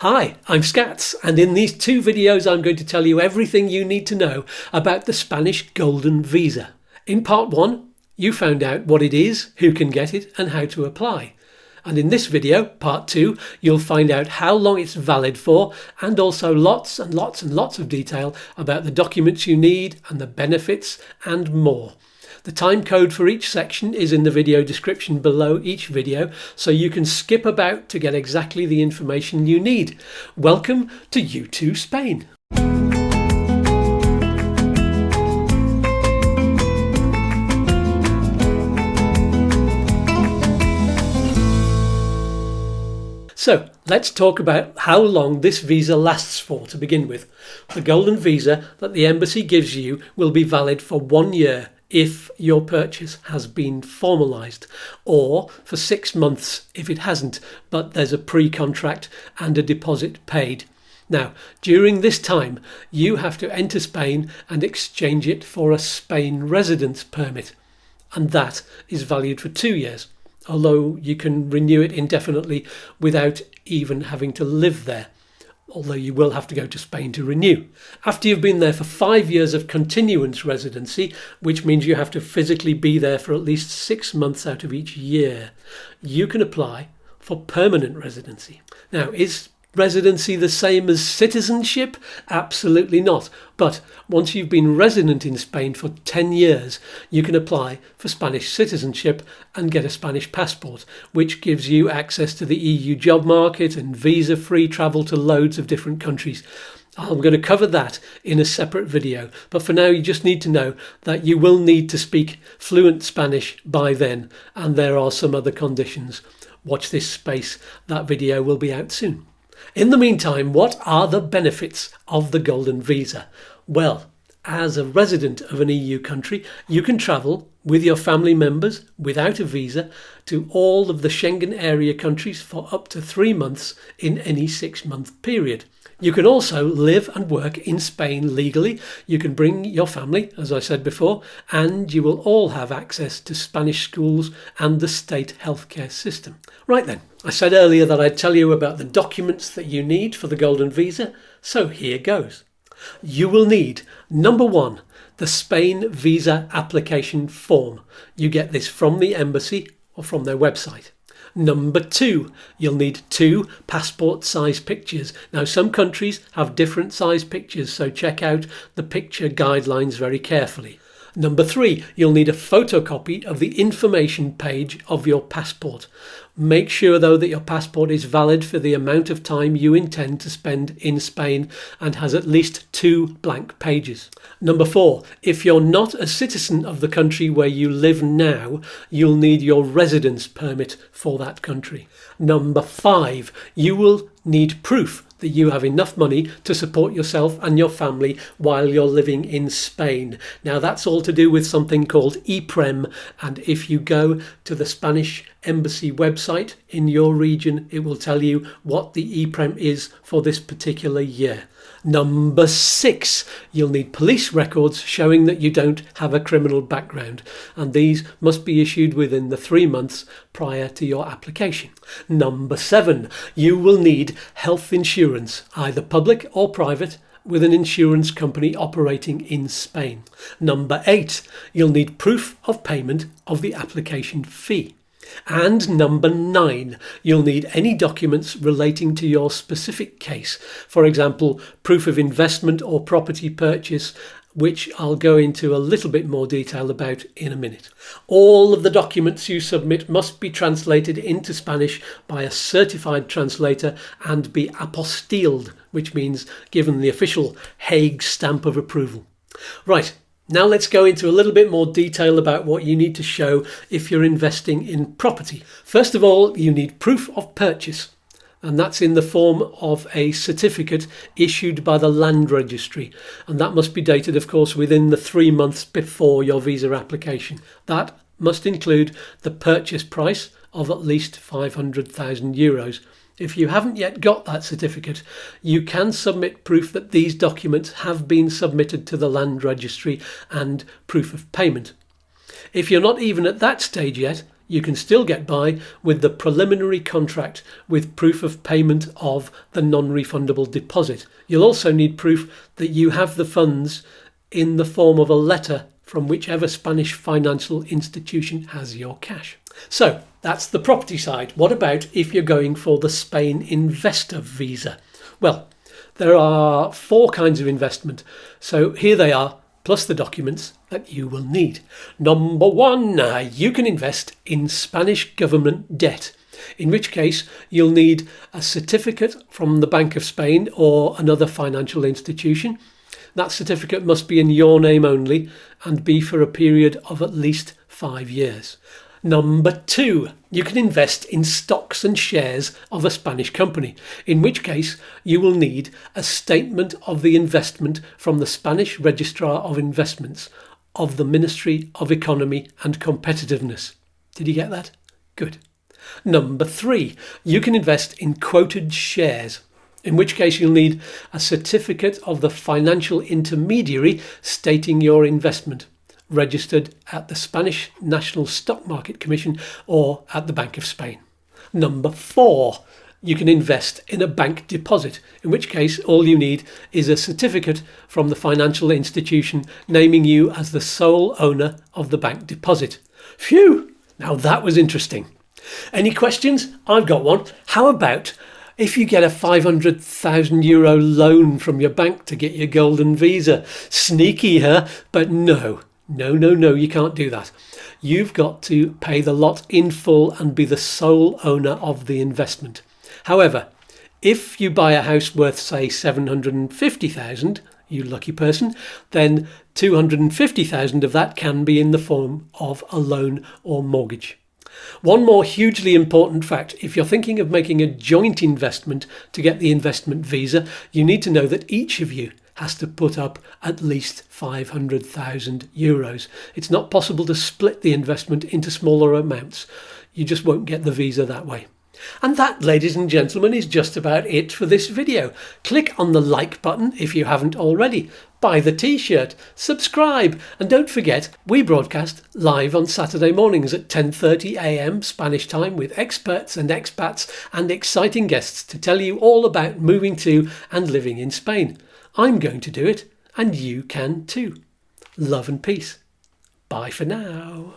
Hi, I'm Skatz, and in these two videos I'm going to tell you everything you need to know about the Spanish Golden Visa. In part 1, you found out what it is, who can get it, and how to apply. And in this video, part 2, you'll find out how long it's valid for, and also lots and lots of detail about the documents you need and the benefits and more. The time code for each section is in the video description below each video, so you can skip about to get exactly the information you need. Welcome to YouTooSpain. So let's talk about how long this visa lasts for to begin with. The Golden Visa that the embassy gives you will be valid for 1 year if your purchase has been formalised, or for 6 months if it hasn't, but there's a pre-contract and a deposit paid. Now, during this time, you have to enter Spain and exchange it for a Spain residence permit, and that is valued for 2 years, although you can renew it indefinitely without even having to live there, although you will have to go to Spain to renew. After you've been there for 5 years of continuance residency, which means you have to physically be there for at least 6 months out of each year, you can apply for permanent residency. Now, is residency the same as citizenship? Absolutely not. But once you've been resident in Spain for 10 years, you can apply for Spanish citizenship and get a Spanish passport, which gives you access to the EU job market and visa-free travel to loads of different countries. I'm going to cover that in a separate video, but for now you just need to know that you will need to speak fluent Spanish by then, and there are some other conditions. Watch this space, that video will be out soon. In the meantime, what are the benefits of the Golden Visa? Well, as a resident of an EU country, you can travel with your family members without a visa to all of the Schengen area countries for up to 3 months in any 6-month period. You can also live and work in Spain legally. You can bring your family, as I said before, and you will all have access to Spanish schools and the state healthcare system. Right then, I said earlier that I'd tell you about the documents that you need for the Golden Visa, so here goes. You will need, number 1, the Spain visa application form. You get this from the embassy or from their website. Number 2, you'll need 2 passport size pictures. Now, some countries have different size pictures, so check out the picture guidelines very carefully. Number 3, you'll need a photocopy of the information page of your passport. Make sure though that your passport is valid for the amount of time you intend to spend in Spain and has at least 2 blank pages. Number 4, if you're not a citizen of the country where you live now, you'll need your residence permit for that country. Number 5, you will need proof that you have enough money to support yourself and your family while you're living in Spain. Now, that's all to do with something called EPREM, and if you go to the Spanish embassy website in your region, it will tell you what the EPREM is for this particular year. Number 6, you'll need police records showing that you don't have a criminal background, and these must be issued within the 3 months prior to your application. Number 7, you will need health insurance, either public or private, with an insurance company operating in Spain. Number 8, you'll need proof of payment of the application fee. And number 9, you'll need any documents relating to your specific case. For example, proof of investment or property purchase, which I'll go into a little bit more detail about in a minute. All of the documents you submit must be translated into Spanish by a certified translator and be apostilled, which means given the official Hague stamp of approval. Right. Now let's go into a little bit more detail about what you need to show if you're investing in property. First of all, you need proof of purchase, and that's in the form of a certificate issued by the land registry, and that must be dated, of course, within the 3 months before your visa application. That must include the purchase price of at least €500,000. If you haven't yet got that certificate, you can submit proof that these documents have been submitted to the land registry and proof of payment. If you're not even at that stage yet, you can still get by with the preliminary contract with proof of payment of the non-refundable deposit. You'll also need proof that you have the funds in the form of a letter from whichever Spanish financial institution has your cash. So that's the property side. What about if you're going for the Spain investor visa? Well, there are 4 kinds of investment. So here they are, plus the documents that you will need. Number 1, you can invest in Spanish government debt, in which case you'll need a certificate from the Bank of Spain or another financial institution. That certificate must be in your name only and be for a period of at least 5 years. Number 2, you can invest in stocks and shares of a Spanish company, in which case you will need a statement of the investment from the Spanish Registrar of Investments of the Ministry of Economy and Competitiveness. Did you get that? Good. Number 3, you can invest in quoted shares, in which case you'll need a certificate of the financial intermediary stating your investment, registered at the Spanish National Stock Market Commission or at the Bank of Spain. Number 4, you can invest in a bank deposit, in which case all you need is a certificate from the financial institution naming you as the sole owner of the bank deposit. Phew! Now that was interesting. Any questions? I've got one. How about if you get a €500,000 loan from your bank to get your golden visa? Sneaky, huh? But no, you can't do that. You've got to pay the lot in full and be the sole owner of the investment. However, if you buy a house worth, say, 750,000, you lucky person, then 250,000 of that can be in the form of a loan or mortgage. One more hugely important fact: if you're thinking of making a joint investment to get the investment visa, you need to know that each of you has to put up at least €500,000. It's not possible to split the investment into smaller amounts. You just won't get the visa that way. And that, ladies and gentlemen, is just about it for this video. Click on the like button if you haven't already. Buy the t-shirt, subscribe, and don't forget, we broadcast live on Saturday mornings at 10:30 a.m. Spanish time with experts and expats and exciting guests to tell you all about moving to and living in Spain. I'm going to do it, and you can too. Love and peace. Bye for now.